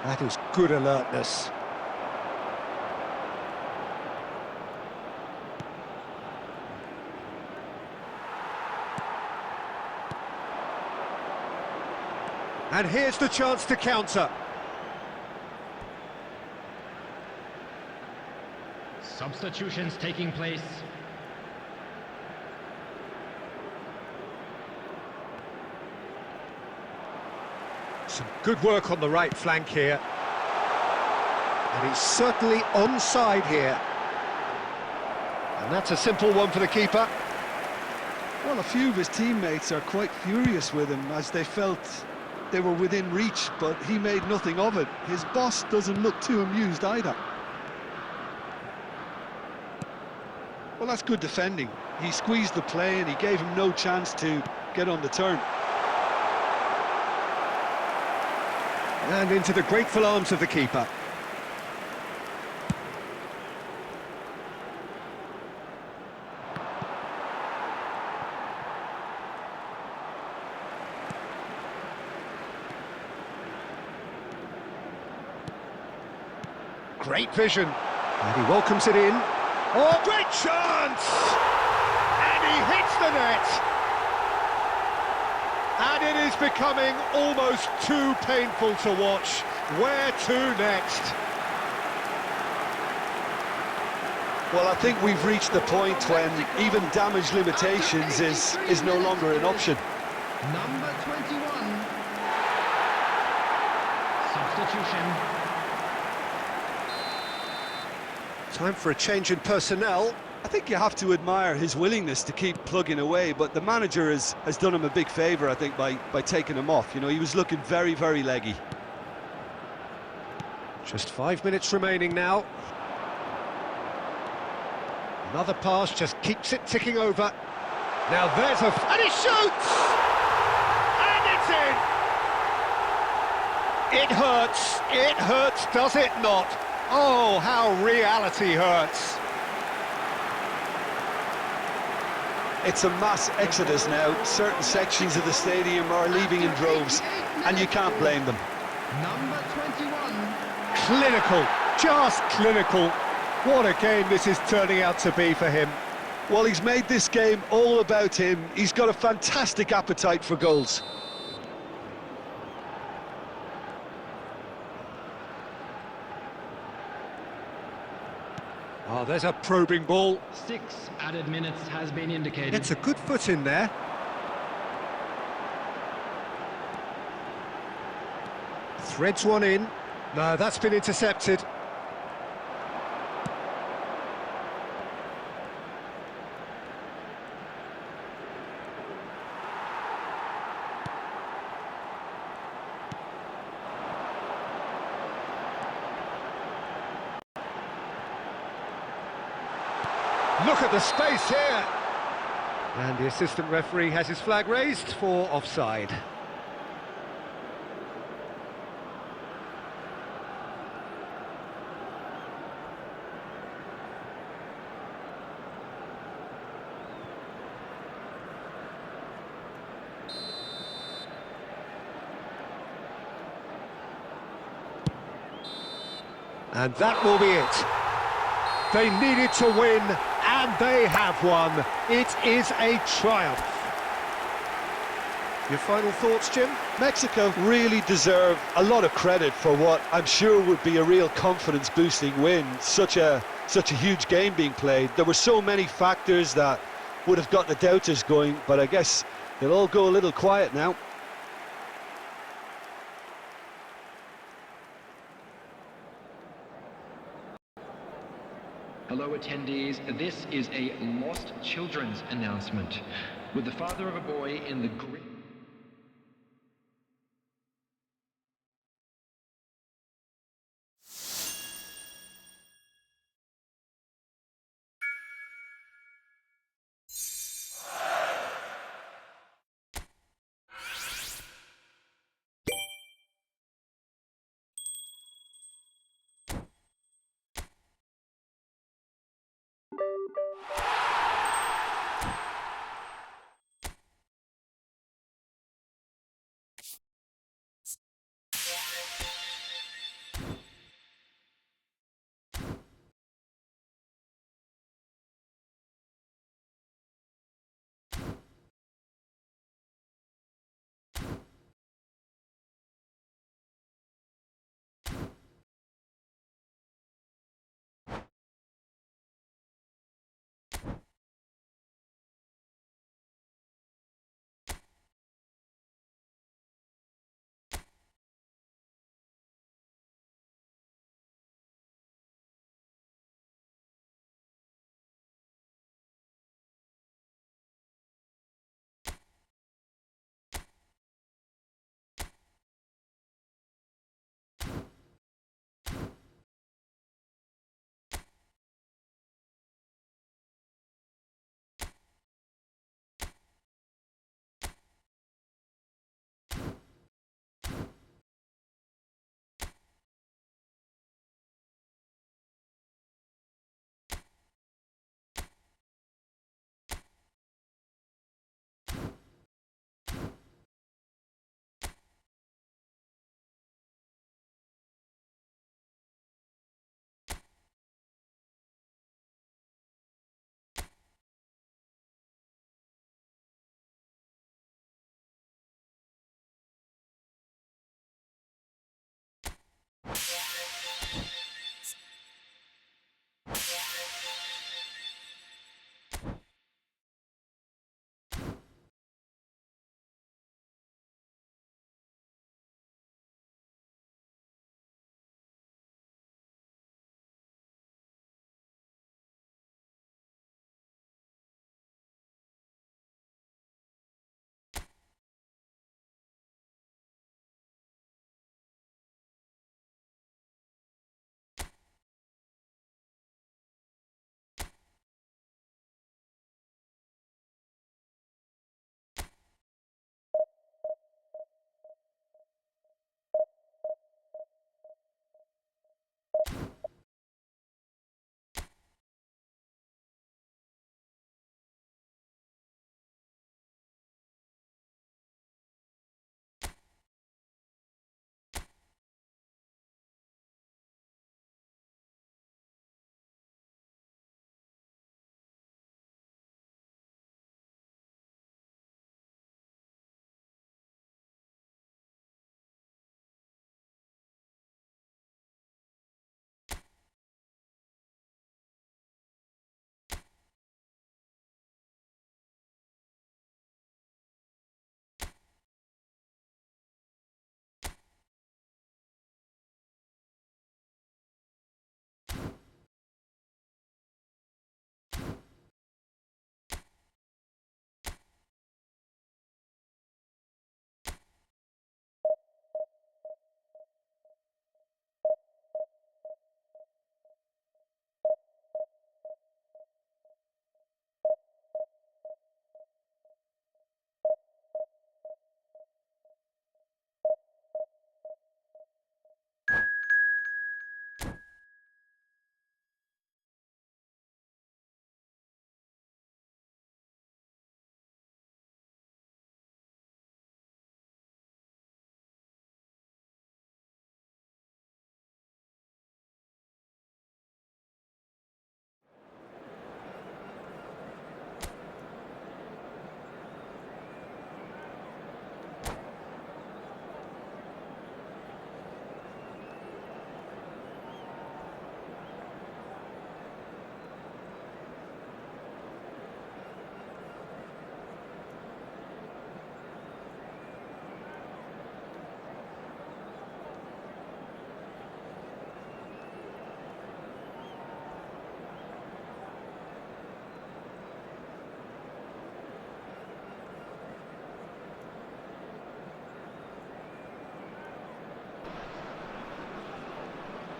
That is good alertness. And here's the chance to counter. Substitutions taking place. Some good work on the right flank here. And he's certainly onside here. And that's a simple one for the keeper. Well, a few of his teammates are quite furious with him as they felt they were within reach, but he made nothing of it. His boss doesn't look too amused either. Well, that's good defending. He squeezed the play and he gave him no chance to get on the turn. And into the grateful arms of the keeper. Great vision. And he welcomes it in. Oh, great chance! And he hits the net! And it is becoming almost too painful to watch. Where to next? Well, I think we've reached the point when even damage limitations is no longer an option. Number 21. Substitution. Time for a change in personnel. I think you have to admire his willingness to keep plugging away, but the manager has done him a big favour, I think, by taking him off. You know, he was looking very, very leggy. Just 5 minutes remaining now. Another pass just keeps it ticking over. Now there's a... and he shoots! And it's in! It hurts, does it not? Oh, how reality hurts. It's a mass exodus now. Certain sections of the stadium are leaving in droves, and you can't blame them. Number 21. Clinical, just clinical. What a game this is turning out to be for him. Well, he's made this game all about him. He's got a fantastic appetite for goals. Oh, there's a probing ball. 6 added minutes has been indicated. It's a good foot in there. Threads one in. No, that's been intercepted. Look at the space here! And the assistant referee has his flag raised for offside. And that will be it. They needed to win, and they have won. It is a triumph. Your final thoughts, Jim? Mexico really deserve a lot of credit for what I'm sure would be a real confidence-boosting win. Such a huge game being played. There were so many factors that would have got the doubters going, but I guess they'll all go a little quiet now. Hello attendees, this is a lost children's announcement with the father of a boy in the green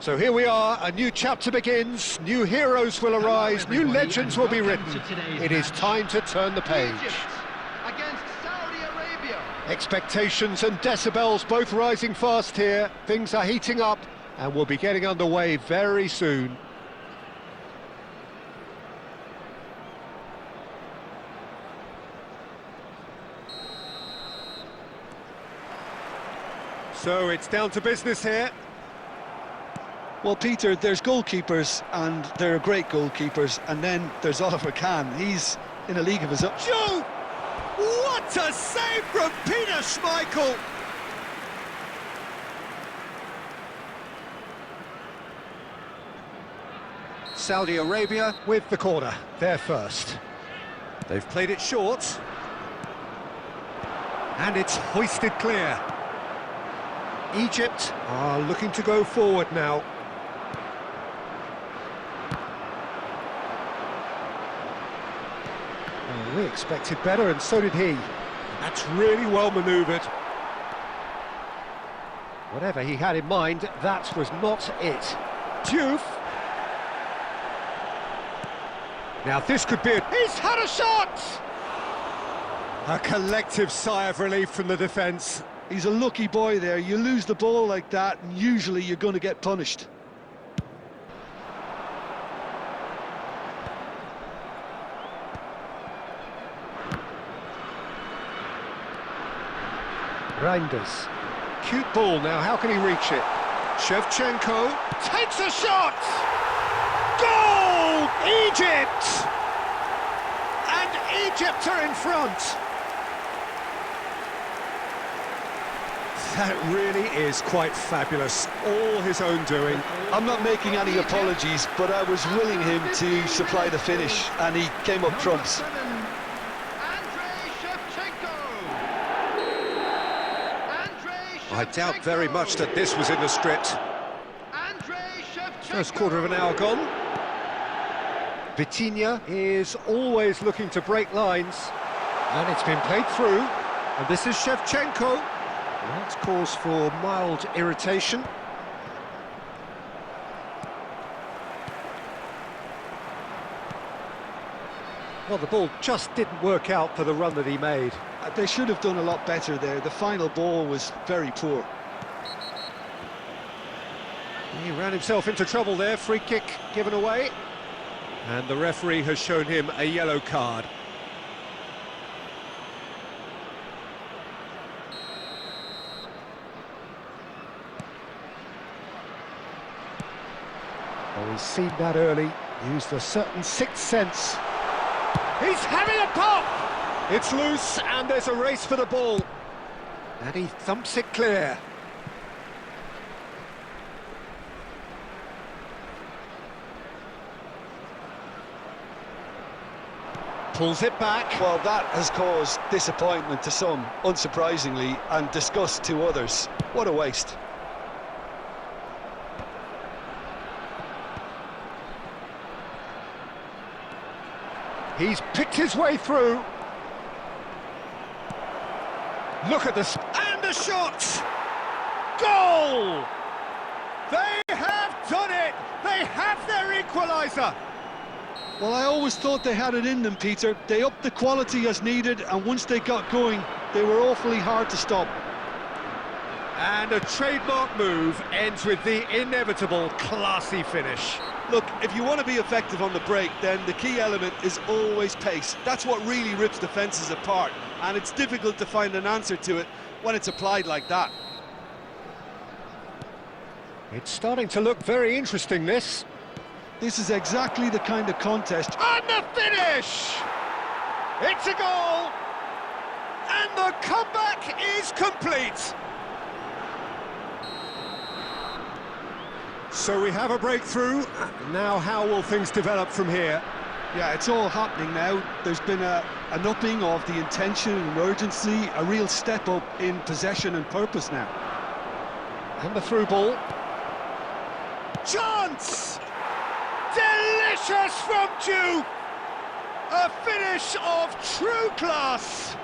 So here we are, a new chapter begins, new heroes will arise, new everybody, legends and will be welcome written. to today's It is match. time to turn the page. Egypt against Saudi Arabia. Expectations and decibels both rising fast here. Things are heating up and we'll be getting underway very soon. So it's down to business here. Well, Peter, there's goalkeepers, and there are great goalkeepers, and then there's Oliver Kahn. He's in a league of his own. Joe! What a save from Peter Schmeichel! Saudi Arabia with the corner, they're first. They've played it short. And it's hoisted clear. Egypt are looking to go forward now. Well, we expected better, and so did he. That's really well manoeuvred. Whatever he had in mind, that was not it. Diouf. Now this could be He's had a shot! A collective sigh of relief from the defence. He's a lucky boy there. You lose the ball like that, and usually you're going to get punished. Reinders. Cute ball now, how can he reach it? Shevchenko takes a shot! Goal! Egypt! And Egypt are in front! That really is quite fabulous, all his own doing. I'm not making any apologies, but I was willing him to supply the finish, and he came up trumps. I doubt very much that this was in the script. First quarter of an hour gone. Vitinha is always looking to break lines. And it's been played through. And this is Shevchenko. Well, that's cause for mild irritation. Well, the ball just didn't work out for the run that he made. They should have done a lot better there. The final ball was very poor. He ran himself into trouble there, free kick given away. And the referee has shown him a yellow card. Oh, he's seen that early, used a certain sixth sense. He's having a pop! It's loose, and there's a race for the ball. And he thumps it clear. Pulls it back. Well, that has caused disappointment to some, unsurprisingly, and disgust to others. What a waste. He's picked his way through. Look at this, and the shot! Goal! They have done it! They have their equaliser! Well, I always thought they had it in them, Peter. They upped the quality as needed, and once they got going, they were awfully hard to stop. And a trademark move ends with the inevitable classy finish. Look, if you want to be effective on the break, then the key element is always pace. That's what really rips defences apart, and it's difficult to find an answer to it when it's applied like that. It's starting to look very interesting, this. This is exactly the kind of contest. And the finish! It's a goal! And the comeback is complete! So we have a breakthrough. Now how will things develop from here? Yeah, it's all happening now. There's been an upping of the intention and urgency, a real step up in possession and purpose now. And the through ball. Chance! Delicious from Diouf! A finish of true class!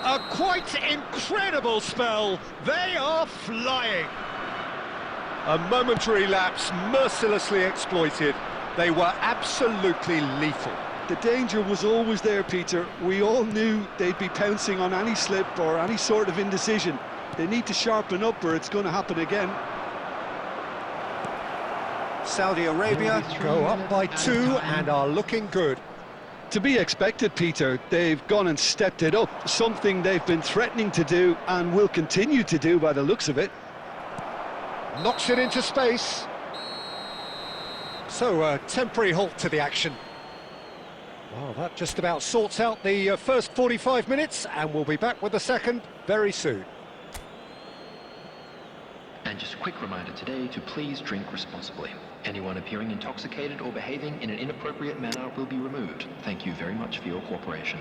A quite incredible spell. They are flying. A momentary lapse, mercilessly exploited. They were absolutely lethal. The danger was always there, Peter. We all knew they'd be pouncing on any slip or any sort of indecision. They need to sharpen up or it's going to happen again. Saudi Arabia go up by 2 and are looking good. To be expected, Peter. They've gone and stepped it up, something they've been threatening to do and will continue to do by the looks of it. Knocks it into space. So a temporary halt to the action. Well, that just about sorts out the first 45 minutes, and we'll be back with the second very soon. And just a quick reminder today to please drink responsibly. Anyone appearing intoxicated or behaving in an inappropriate manner will be removed. Thank you very much for your cooperation.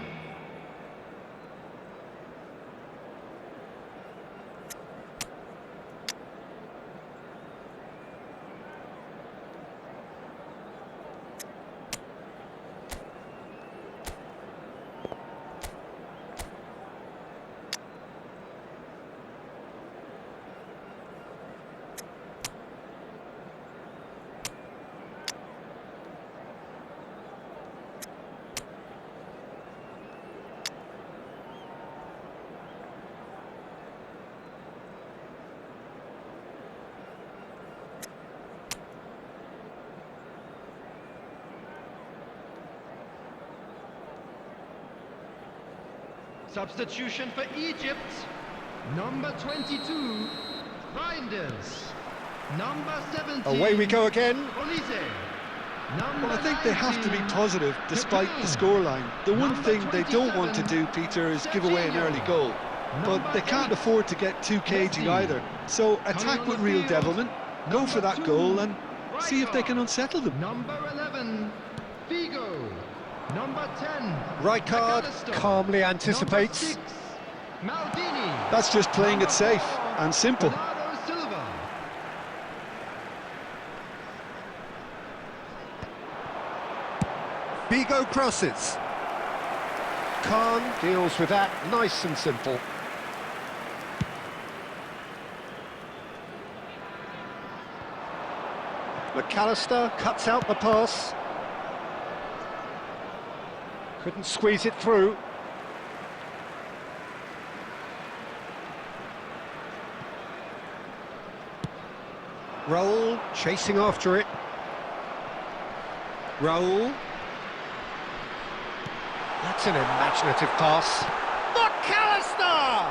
Substitution for Egypt. Number 22, Reinders. Number 17. Away we go again. Olise. Number Well, I think they have to be 19, positive despite the scoreline. The one Number thing they don't want to 27, do, Peter, is give away an early goal. But Number they can't 8, afford to get too cagey either. So attack with real devilment, go for that goal and see if they can unsettle them. Number 11, Figo. Number 10, Rijkaard McAllister. calmly anticipates. Number 6, Maldini. That's just playing it safe and simple. Bernardo Silva. Figo crosses. Khan deals with that nice and simple. McAllister cuts out the pass. Couldn't squeeze it through. Raul chasing after it. Raul. That's an imaginative pass. McAllister!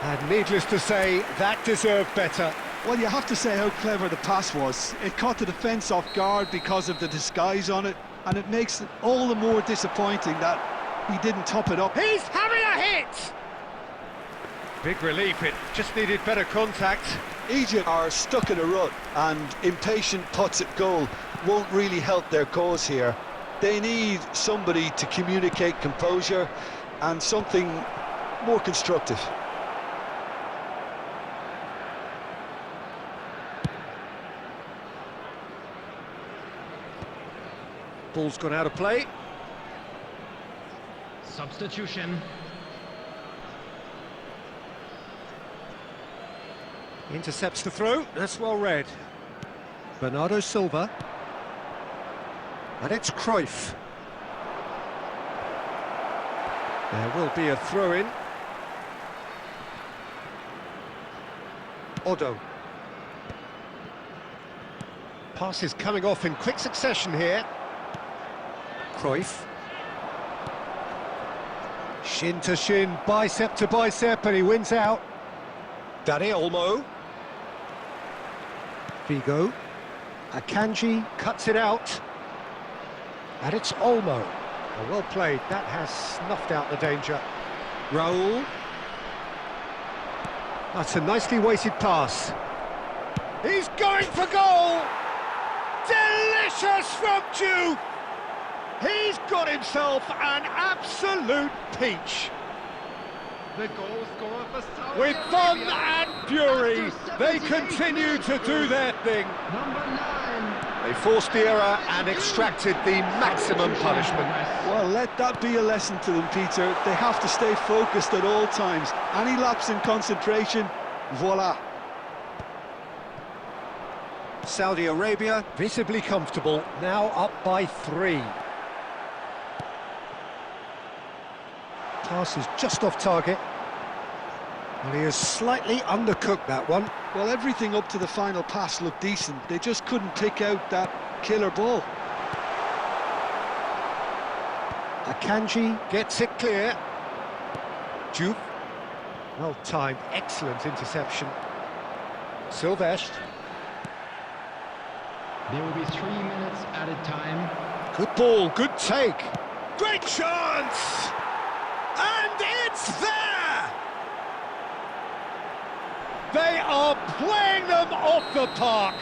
And needless to say, that deserved better. Well, you have to say how clever the pass was. It caught the defence off guard because of the disguise on it, and it makes it all the more disappointing that he didn't top it up. He's having a hit! Big relief, it just needed better contact. Egypt are stuck in a rut, and impatient putts at goal won't really help their cause here. They need somebody to communicate composure and something more constructive. Ball's gone out of play. Substitution. Intercepts the throw, that's well read. Bernardo Silva. And it's Cruyff. There will be a throw-in. Odo. Passes coming off in quick succession here. Cruyff. Shin to shin, bicep to bicep, and he wins out. Dani Olmo. Figo. Akanji cuts it out. And it's Olmo. Well played, that has snuffed out the danger. Raul. That's a nicely weighted pass. He's going for goal! Delicious from Jude! He's got himself an absolute peach. The goal scorer for Saudi With fun Arabia. and fury, After they 70 continue to do their thing. Number 9. They forced the error and extracted the maximum punishment. Well, let that be a lesson to them, Peter. They have to stay focused at all times. Any lapse in concentration, voila. Saudi Arabia, visibly comfortable, now up by 3. Pass is just off target. Well, he has slightly undercooked that one. Well, everything up to the final pass looked decent. They just couldn't pick out that killer ball. Akanji gets it clear. Juve. Well timed, excellent interception. Silvestre. There will be 3 minutes added time. Good ball, good take. Great chance! And it's there! They are playing them off the park.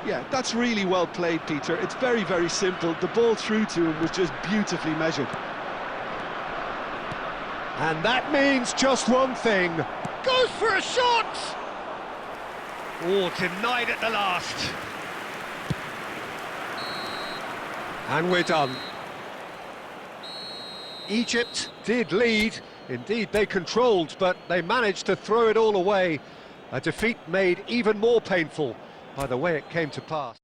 Yeah, that's really well played, Peter. It's very, very simple. The ball through to him was just beautifully measured. And that means just one thing. Goes for a shot! Oh, denied at the last. And we're done. Egypt did lead. Indeed, they controlled, but they managed to throw it all away. A defeat made even more painful by the way it came to pass.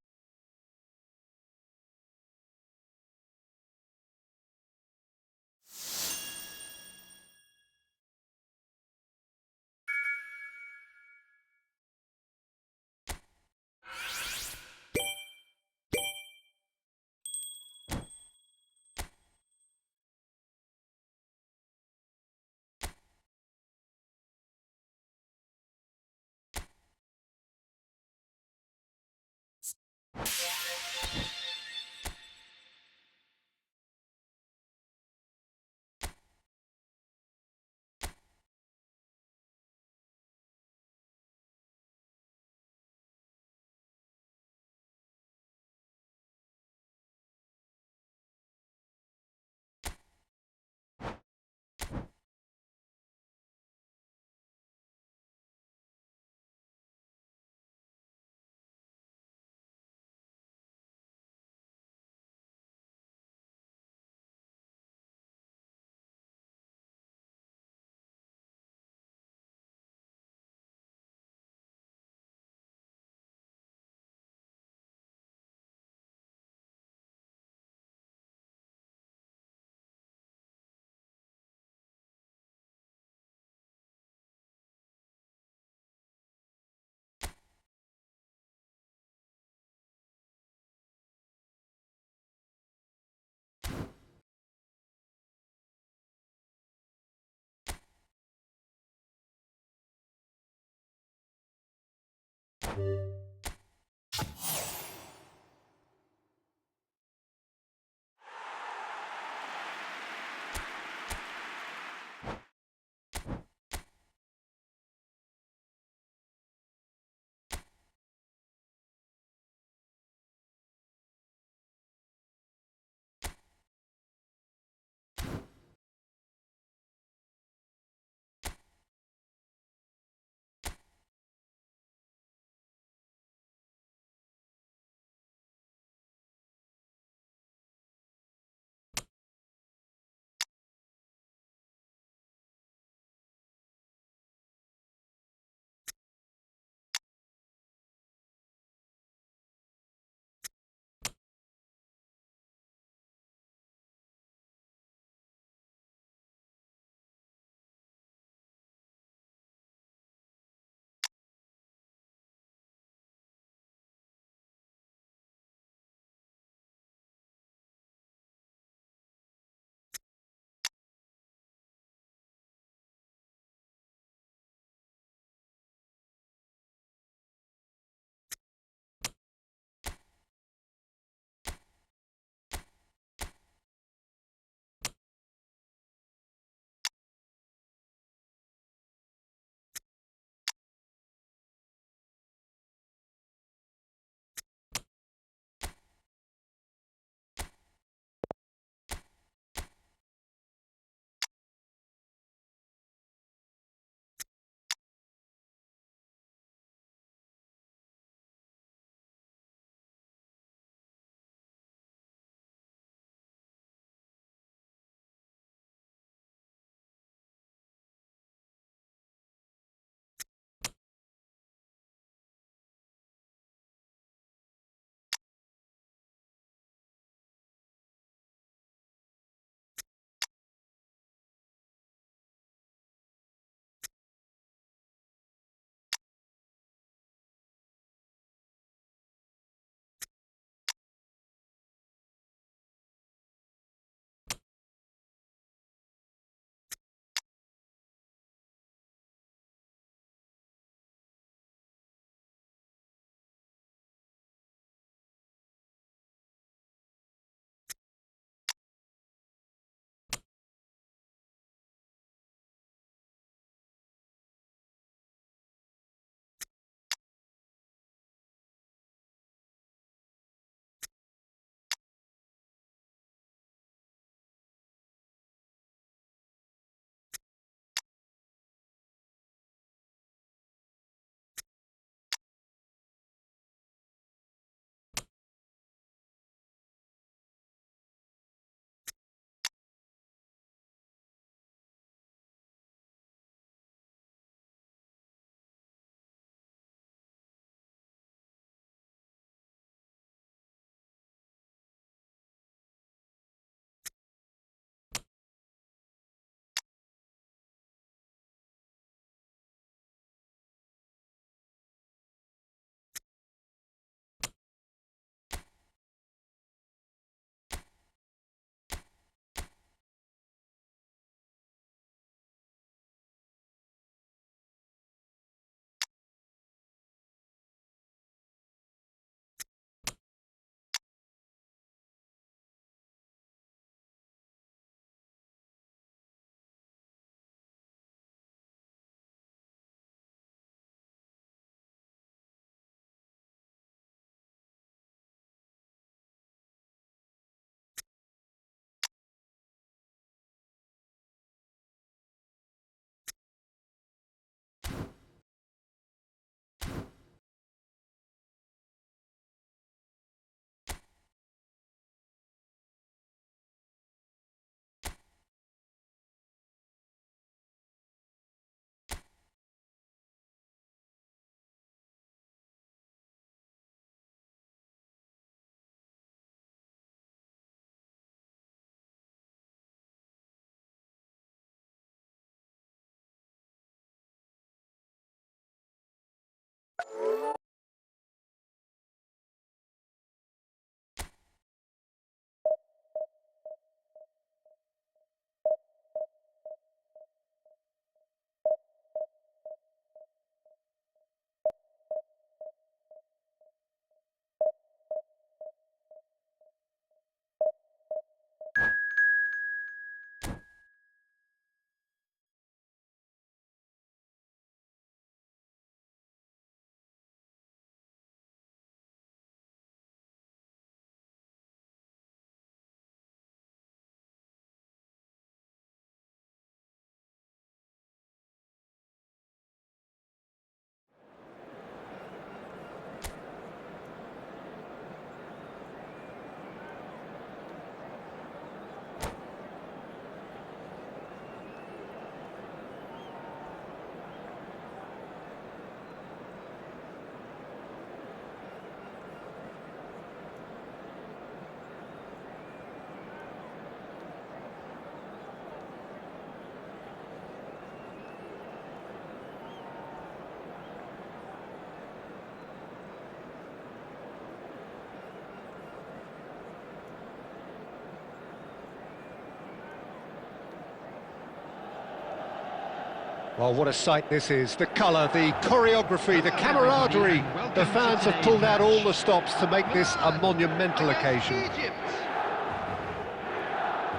Well, what a sight this is. The colour, the choreography, the camaraderie. The fans have pulled out all the stops to make this a monumental occasion.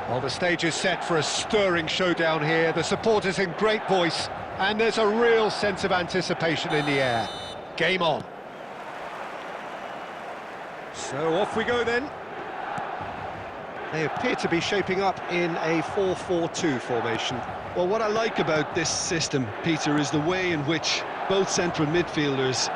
Well, the stage is set for a stirring showdown here. The supporters in great voice, and there's a real sense of anticipation in the air. Game on. So off we go then. They appear to be shaping up in a 4-4-2 formation. Well, what I like about this system, Peter, is the way in which both central midfielders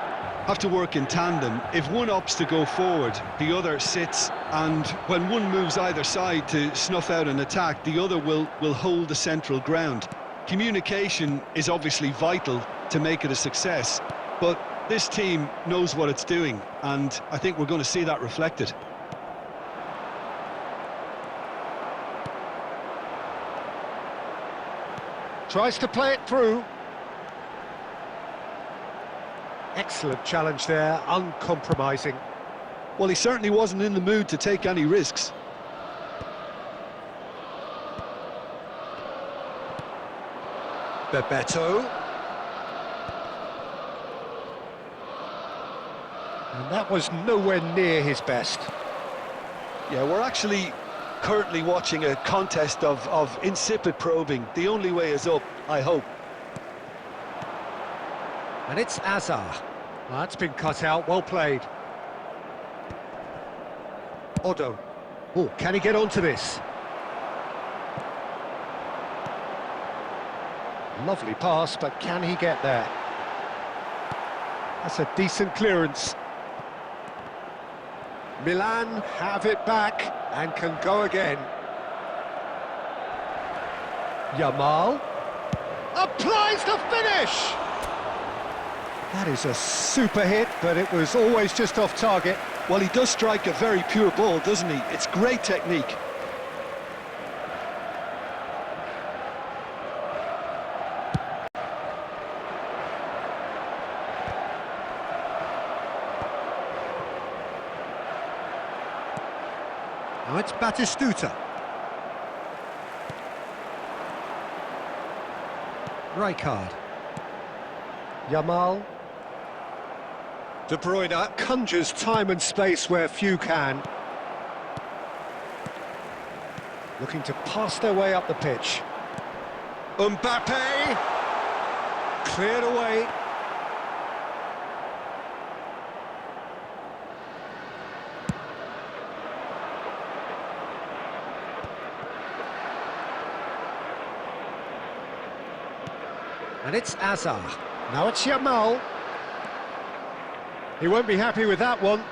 have to work in tandem. If one opts to go forward, the other sits, and when one moves either side to snuff out an attack, the other will hold the central ground. Communication is obviously vital to make it a success, but this team knows what it's doing, and I think we're going to see that reflected. Tries to play it through. Excellent challenge there, uncompromising. Well, he certainly wasn't in the mood to take any risks. Bebeto. And that was nowhere near his best. Yeah, we're actually currently watching a contest of insipid probing. The only way is up, I hope. And it's Azar. Well, that's been cut out, well played. Odo. Oh, can he get onto this? Lovely pass, but can he get there? That's a decent clearance. Milan have it back and can go again. Yamal applies the finish! That is a super hit, but it was always just off target. Well, he does strike a very pure ball, doesn't he? It's great technique. Now it's Batistuta. Rijkaard. Yamal. De Bruyne conjures time and space where few can. Looking to pass their way up the pitch. Mbappe! Cleared away. And it's Azar. Now it's Yamal. He won't be happy with that one.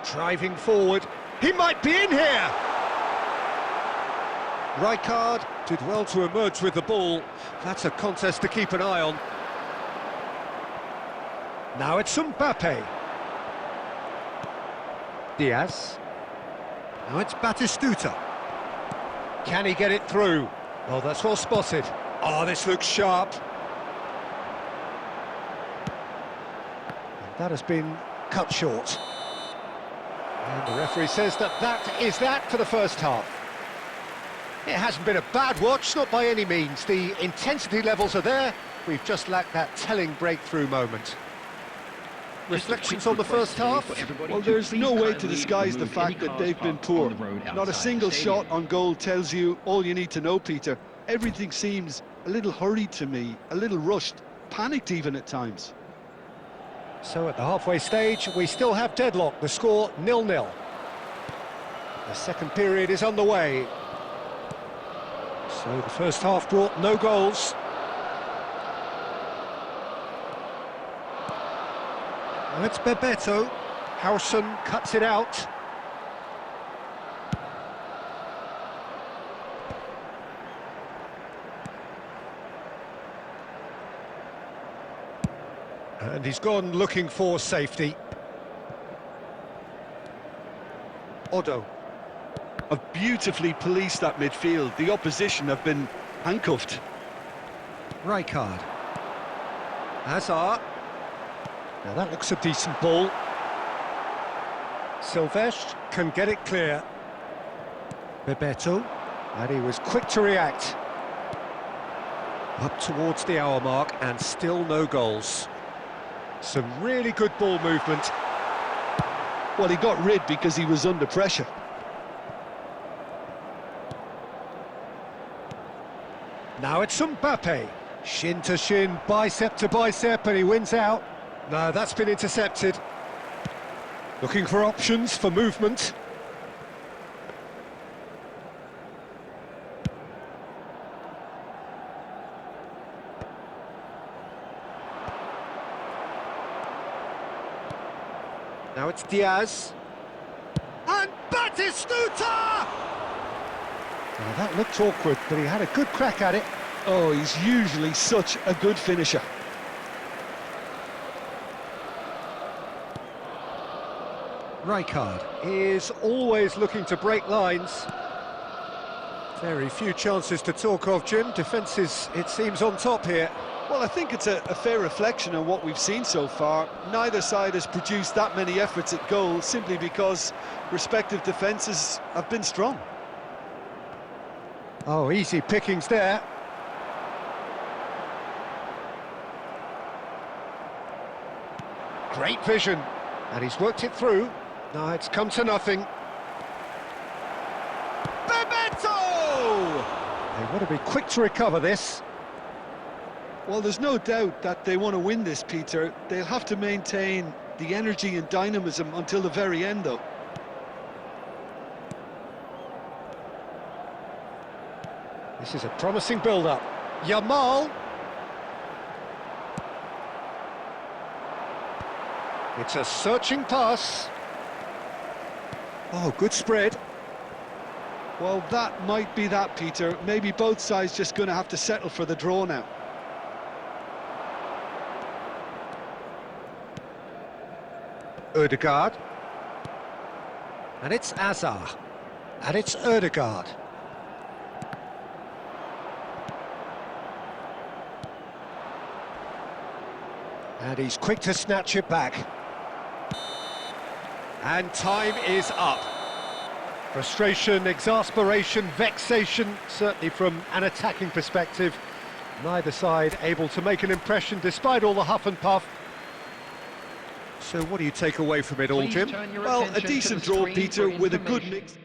Driving forward. He might be in here! Rijkaard did well to emerge with the ball. That's a contest to keep an eye on. Now it's Mbappe. Diaz. Now it's Batistuta. Can he get it through? Oh, that's well spotted. Oh, this looks sharp. That has been cut short. And the referee says that is that for the first half. It hasn't been a bad watch, not by any means. The intensity levels are there. We've just lacked that telling breakthrough moment. Reflections on the first half? Well, there's no way to disguise the fact that they've been poor. Not a single shot on goal tells you all you need to know, Peter. Everything seems a little hurried to me, a little rushed, panicked even at times. So at the halfway stage, we still have deadlock. The score 0-0. The second period is underway. So the first half brought no goals. Now it's Bebeto. Howson cuts it out. And he's gone looking for safety. Odo. Have beautifully policed that midfield. The opposition have been handcuffed. Rijkaard. Hazard. Now that looks a decent ball. Silvestre can get it clear. Bebeto. And he was quick to react. Up towards the hour mark and still no goals. Some really good ball movement. Well, he got rid because he was under pressure. Now it's Mbappe. Shin to shin, bicep to bicep, and he wins out. No, that's been intercepted. Looking for options for movement. Now it's Diaz. And Batistuta! Now that looked awkward, but he had a good crack at it. Oh, he's usually such a good finisher. Rijkaard is always looking to break lines. Very few chances to talk of, Jim. Defence is, it seems, on top here. Well, I think it's a fair reflection on what we've seen so far. Neither side has produced that many efforts at goal simply because respective defences have been strong. Oh, easy pickings there. Great vision. And he's worked it through. No, it's come to nothing. Bebeto! They want to be quick to recover this. Well, there's no doubt that they want to win this, Peter. They'll have to maintain the energy and dynamism until the very end, though. This is a promising build-up. Yamal. It's a searching pass. Oh, good spread. Well, that might be that, Peter. Maybe both sides just going to have to settle for the draw now. Ødegaard. And it's Hazard. And it's Ødegaard. And he's quick to snatch it back. And time is up. Frustration, exasperation, vexation, certainly from an attacking perspective. Neither side able to make an impression despite all the huff and puff. So what do you take away from it all, Jim? Well, a decent draw, Peter, with a good mix.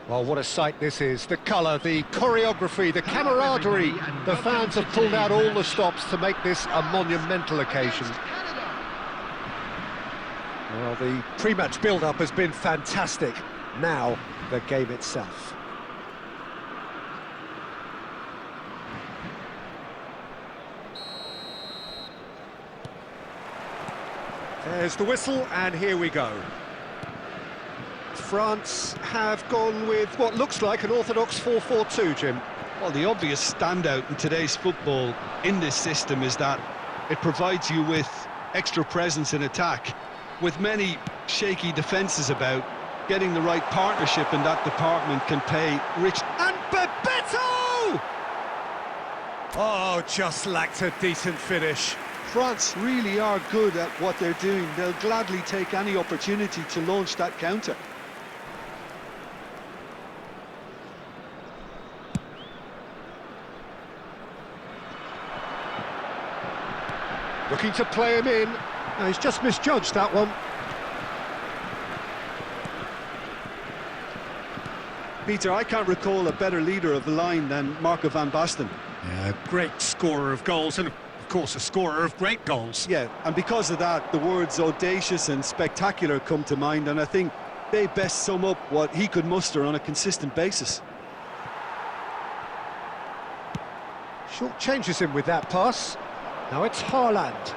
Well, what a sight this is. The colour, the choreography, the camaraderie. The fans have pulled out all the stops to make this a monumental occasion. Well, the pre-match build-up has been fantastic. Now, the game itself. There's the whistle, and here we go. France have gone with what looks like an orthodox 4-4-2, Jim. Well, the obvious standout in today's football in this system is that it provides you with extra presence in attack. With many shaky defences about, getting the right partnership in that department can pay rich. And Bebeto! Oh, just lacked a decent finish. France really are good at what they're doing. They'll gladly take any opportunity to launch that counter. Looking to play him in. No, he's just misjudged that one. Peter, I can't recall a better leader of the line than Marco van Basten. Yeah, great scorer of goals and, of course, a scorer of great goals. Yeah, and because of that, the words audacious and spectacular come to mind, and I think they best sum up what he could muster on a consistent basis. Short changes him with that pass. Now it's Haaland.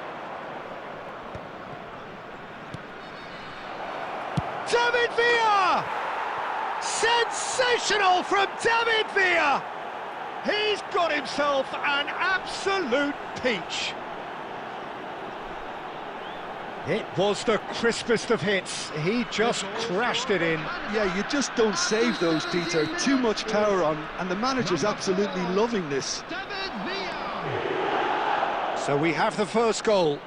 David Villa! Sensational from David Villa! He's got himself an absolute peach. It was the crispest of hits. He just crashed it in. Yeah, you just don't save those, Peter. Too much power on, and the manager's absolutely loving this. So we have the first goal.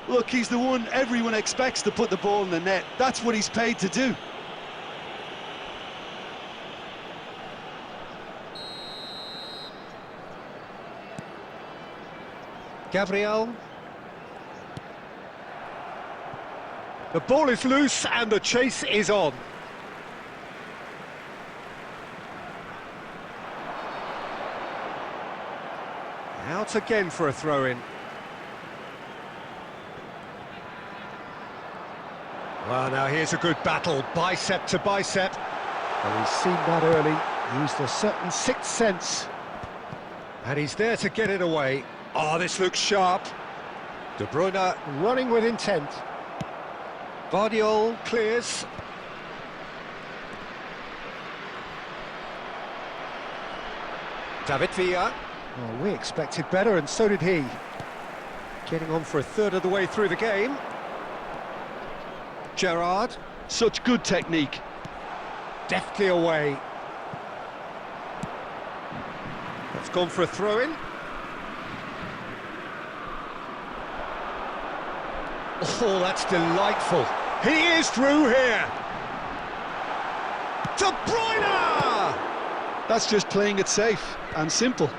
Look, he's the one everyone expects to put the ball in the net. That's what he's paid to do. Gabriel. The ball is loose and the chase is on. Out again for a throw-in. Well, now here's a good battle, bicep to bicep. And he's seen that early, used a certain sixth sense. And he's there to get it away. Oh, this looks sharp. De Bruyne running with intent. Guardiola clears. David Villa. Oh, we expected better, and so did he. Getting on for a third of the way through the game. Gerrard. Such good technique. Deftly away. That's gone for a throw-in. Oh, that's delightful. He is through here. De Bruyne! That's just playing it safe and simple.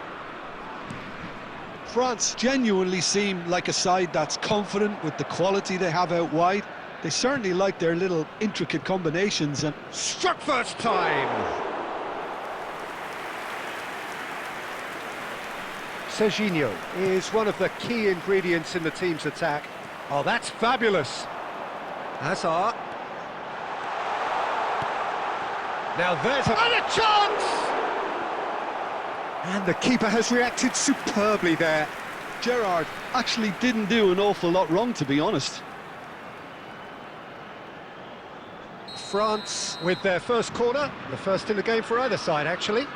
France genuinely seem like a side that's confident with the quality they have out wide. They certainly like their little intricate combinations and... Struck first time! Serginho is one of the key ingredients in the team's attack. Oh, that's fabulous! Hazard. Now there's a chance! And the keeper has reacted superbly there. Gerrard actually didn't do an awful lot wrong, to be honest. France with their first corner, the first in the game for either side, actually.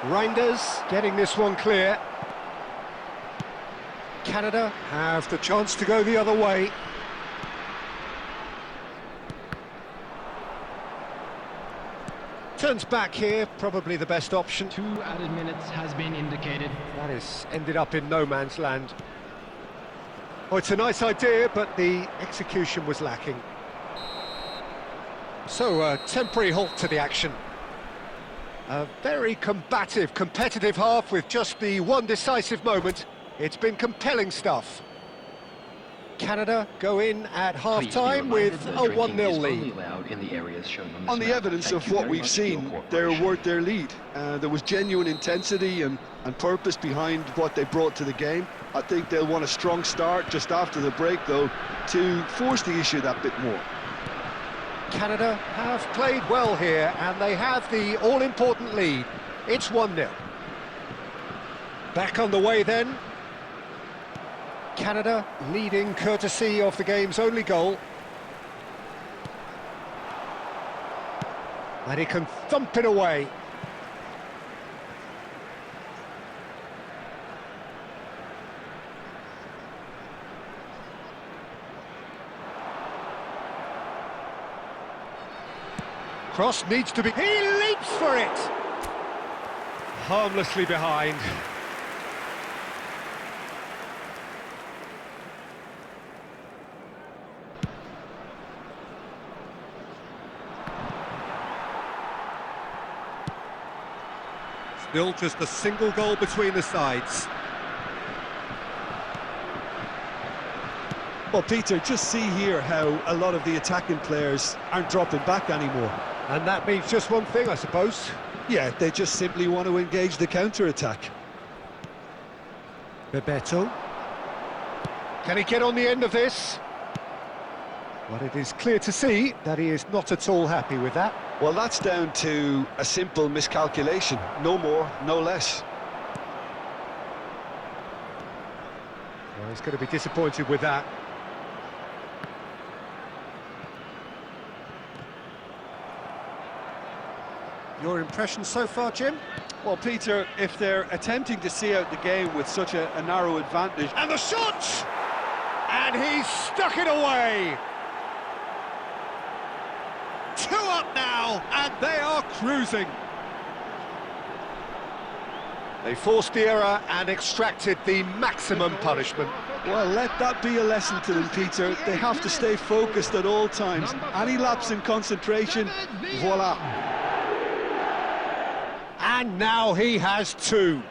Reinders getting this one clear. Canada have the chance to go the other way. Turns back here, probably the best option. 2 added minutes has been indicated. That has ended up in no man's land. Oh, it's a nice idea, but the execution was lacking. So, a temporary halt to the action. A very combative, competitive half with just the one decisive moment. It's been compelling stuff. Canada go in at half-time with a 1-0 lead. On the evidence of what we've seen, they're worth their lead. There was genuine intensity and purpose behind what they brought to the game. I think they'll want a strong start just after the break, though, to force the issue that bit more. Canada have played well here, and they have the all-important lead. It's 1-0. Back on the way then. Canada leading courtesy of the game's only goal. And he can thump it away. Cross needs to be... He leaps for it! Harmlessly behind. Still just a single goal between the sides. Well, Peter, just see here how a lot of the attacking players aren't dropping back anymore. And that means just one thing, I suppose. Yeah, they just simply want to engage the counter-attack. Bebeto. Can he get on the end of this? Well, it is clear to see that he is not at all happy with that. Well, that's down to a simple miscalculation. No more, no less. Well, he's going to be disappointed with that. Your impression so far, Jim? Well, Peter, if they're attempting to see out the game with such a narrow advantage... And the shot! And he's stuck it away! 2 up now, and they are cruising. They forced the error and extracted the maximum punishment. Well, let that be a lesson to them, Peter. They have to stay focused at all times. Any lapse in concentration, voila. And now he has 2.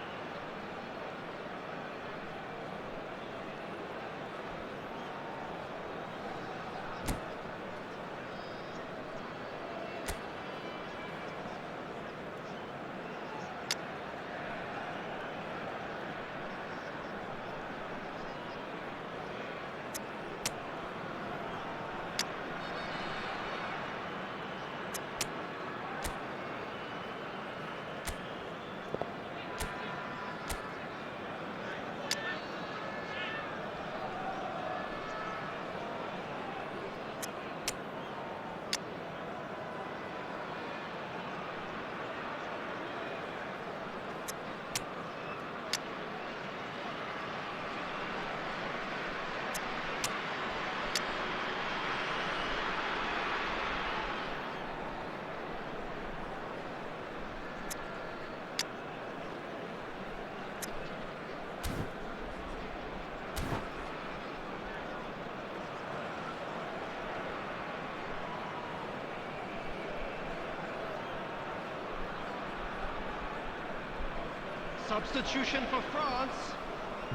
Substitution for France,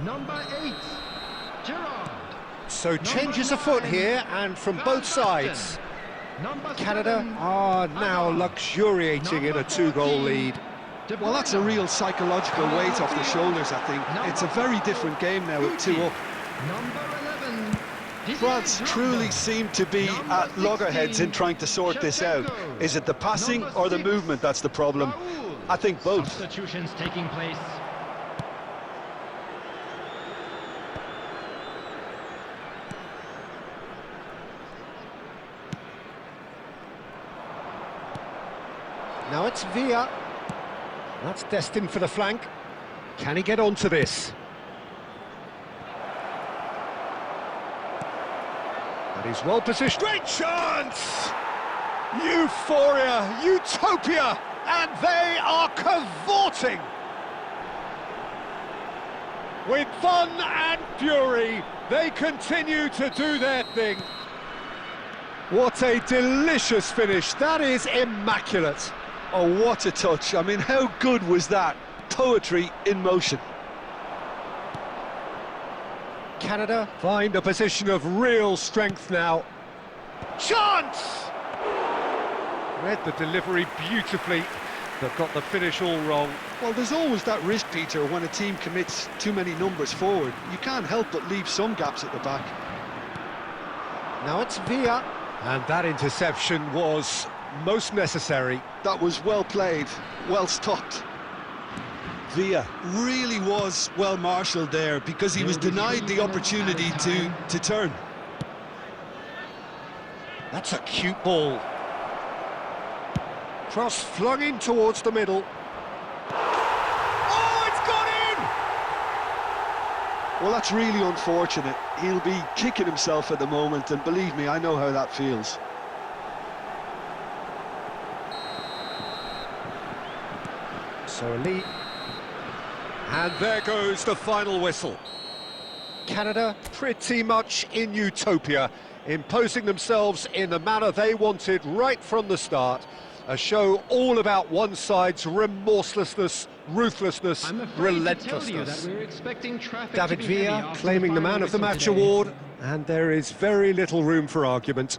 number 8, Gerard. So changes afoot here, and from both sides. Canada are now luxuriating in a 2-goal lead. Well, that's a real psychological weight off their shoulders, I think. It's a very different game now with 2 up. France truly seem to be at loggerheads in trying to sort this out. Is it the passing or the movement that's the problem? I think both. Substitutions taking place. Now it's Villa. That's destined for the flank. Can he get onto this? And he's well positioned. Great chance! Euphoria, utopia, and they are cavorting. With fun and fury, they continue to do their thing. What a delicious finish. That is immaculate. Oh, what a touch. I mean, how good was that? Poetry in motion. Canada find a position of real strength now. Chance! Read the delivery beautifully, but got the finish all wrong. Well, there's always that risk, Peter, when a team commits too many numbers forward. You can't help but leave some gaps at the back. Now it's Villa, and that interception was most necessary. That was well played, well stopped. Villa really was well marshalled there because he was denied the opportunity to turn. That's a cute ball. Cross flung in towards the middle. Oh, it's gone in! Well, that's really unfortunate. He'll be kicking himself at the moment, and believe me, I know how that feels. So elite. And there goes the final whistle. Canada pretty much in utopia, imposing themselves in the manner they wanted right from the start. A show all about one side's remorselessness, ruthlessness, I'm afraid to tell you that relentlessness. we're expecting traffic David to be heavy Villa after claiming the final man of the whistle match today. award, and there is very little room for argument.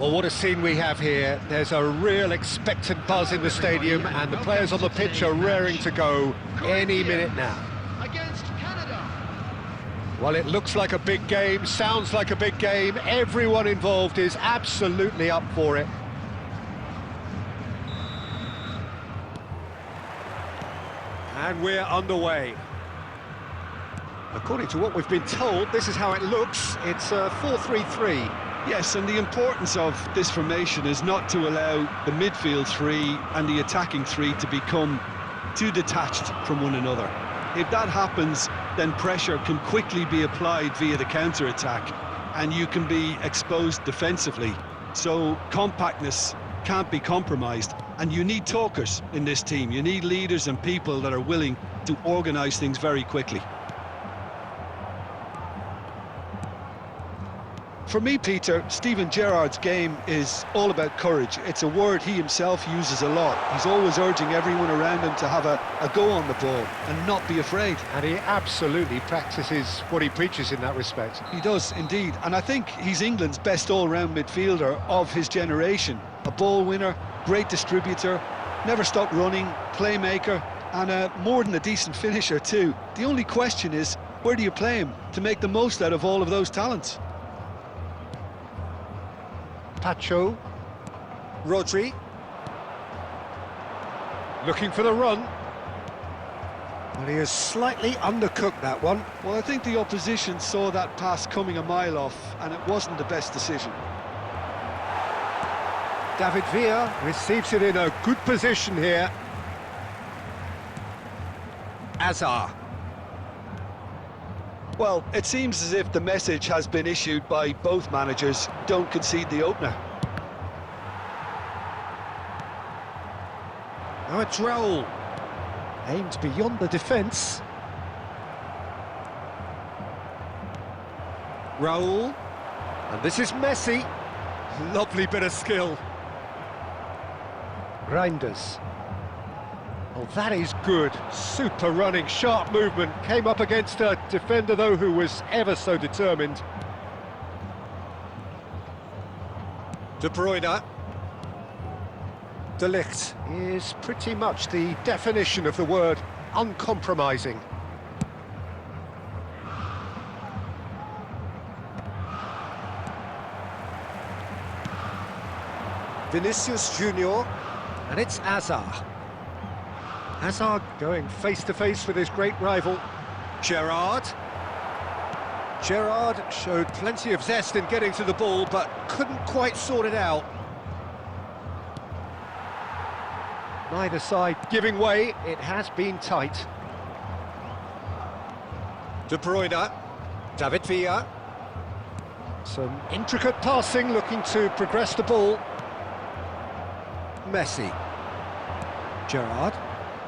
Well, what a scene we have here. There's a real expectant buzz in the stadium, and the players on the pitch are raring to go any minute now. Against Canada. Well, it looks like a big game, sounds like a big game. Everyone involved is absolutely up for it. And we're underway. According to what we've been told, this is how it looks. It's a 4-3-3. Yes, and the importance of this formation is not to allow the midfield three and the attacking three to become too detached from one another. If that happens, then pressure can quickly be applied via the counter-attack, and you can be exposed defensively. So compactness can't be compromised, and you need talkers in this team. You need leaders and people that are willing to organise things very quickly. For me, Peter, Steven Gerrard's game is all about courage. It's a word he himself uses a lot. He's always urging everyone around him to have a go on the ball and not be afraid. And he absolutely practices what he preaches in that respect. He does, indeed. And I think he's England's best all-round midfielder of his generation. A ball winner, great distributor, never stopped running, playmaker, and more than a decent finisher too. The only question is, where do you play him to make the most out of all of those talents? Pacho, Rodri. Looking for the run. Well, he has slightly undercooked that one. Well, I think the opposition saw that pass coming a mile off, and it wasn't the best decision. David Villa receives it in a good position here. Azar. Well, it seems as if the message has been issued by both managers: don't concede the opener. Now it's Raul. Aimed beyond the defence. Raul. And this is Messi. Lovely bit of skill. Reinders. Oh, that is good. Super running, sharp movement. Came up against a defender, though, who was ever so determined. De Bruyne. De Ligt is pretty much the definition of the word uncompromising. Vinicius Junior, and it's Azar. Hazard going face-to-face with his great rival, Gerrard. Gerrard showed plenty of zest in getting to the ball, but couldn't quite sort it out. Neither side giving way, it has been tight. De Bruyne, David Villa. Some intricate passing, looking to progress the ball. Messi. Gerrard.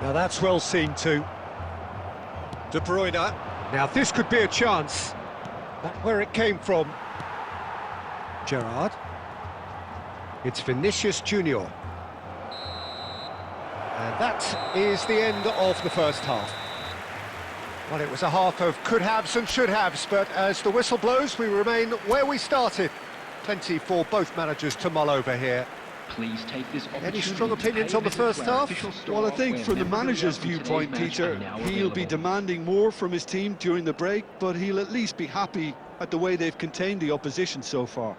Now that's well seen too. De Bruyne. Now this could be a chance. That's where it came from. Gerrard. It's Vinicius Junior. And that is the end of the first half. Well, it was a half of could-haves and should-haves, but as the whistle blows, we remain where we started. Plenty for both managers to mull over here. Please take this opportunity. Any strong opinions on the first half? Well, I think from the manager's viewpoint, Peter, he'll be demanding more from his team during the break, but he'll at least be happy at the way they've contained the opposition so far.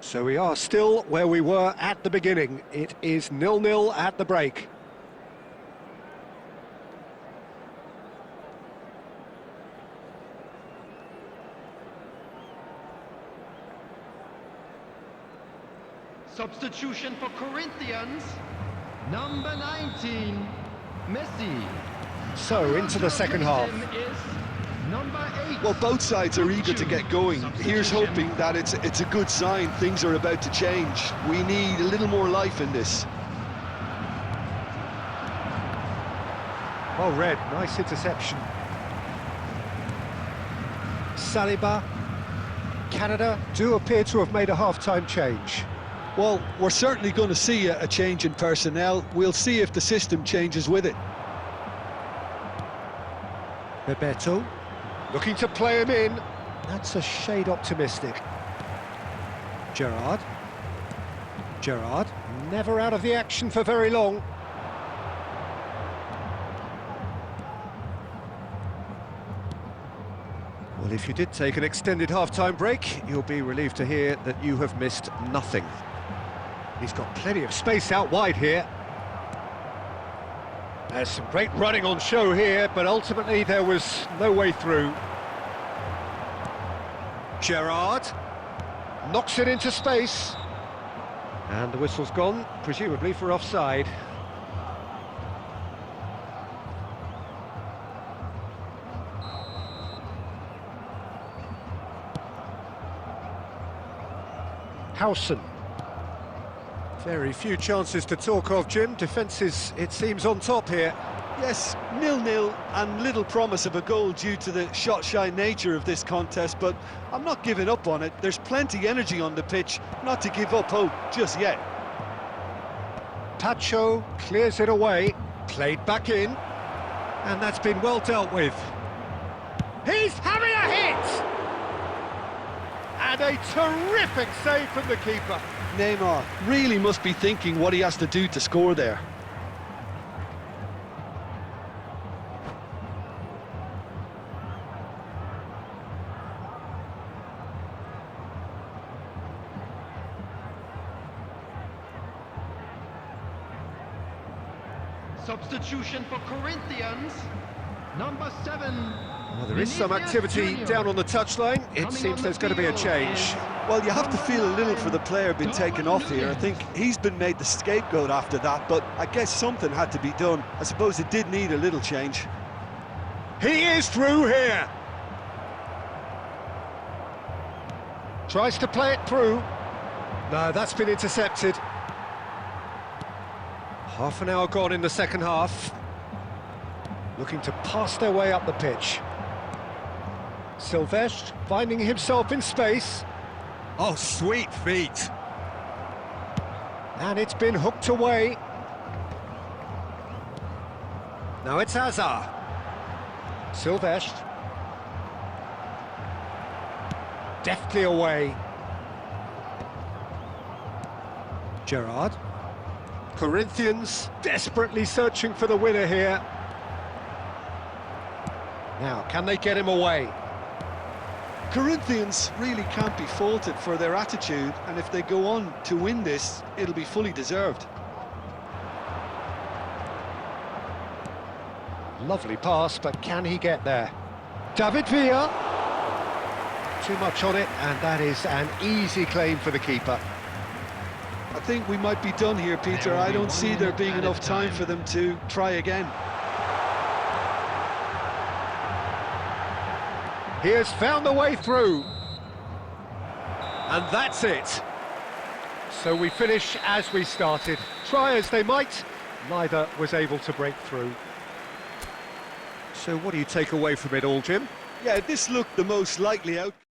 So we are still where we were at the beginning. It is 0-0 at the break. Substitution for Corinthians. Number 19, Messi. So into the second half. Is number 8. Well, both sides are eager to get going. Here's hoping that it's a good sign things are about to change. We need a little more life in this. Well read, nice interception. Saliba. Canada do appear to have made a half-time change. Well, we're certainly going to see a change in personnel. We'll see if the system changes with it. Bebeto. Looking to play him in. That's a shade optimistic. Gerrard. Gerrard, never out of the action for very long. Well, if you did take an extended half-time break, you'll be relieved to hear that you have missed nothing. He's got plenty of space out wide here. There's some great running on show here, but ultimately there was no way through. Gerrard knocks it into space. And the whistle's gone, presumably for offside. Howson. Very few chances to talk of, Jim. Defence is, it seems, on top here. Yes, 0-0 and little promise of a goal due to the shot-shy nature of this contest, but I'm not giving up on it. There's plenty energy on the pitch, not to give up hope just yet. Pacho clears it away, played back in, and that's been well dealt with. He's having a hit! And a terrific save from the keeper. Neymar really must be thinking what he has to do to score there. Substitution for Corinthians. Number 7. Well, there is some activity Junior. down on the touchline. It Coming seems on there's the going to be a field change. is Well, you have to number feel a little 9, for the player being taken off here. I think he's been made the scapegoat after that, but I guess something had to be done. I suppose it did need a little change. He is through here. Tries to play it through. No, that's been intercepted. Half an hour gone in the second half. Looking to pass their way up the pitch. Silvestre finding himself in space. Oh, sweet feet. And it's been hooked away. Now it's Hazard. Silvestre. Deftly away. Gerrard. Corinthians desperately searching for the winner here. Now, can they get him away? Corinthians really can't be faulted for their attitude, and if they go on to win this, it'll be fully deserved. Lovely pass, but can he get there? David Villa. Too much on it, and that is an easy claim for the keeper. I think we might be done here, Peter. I don't see there being enough time for them to try again. He has found the way through. And that's it. So we finish as we started. Try as they might, neither was able to break through. So what do you take away from it all, Jim? Yeah, this looked the most likely outcome.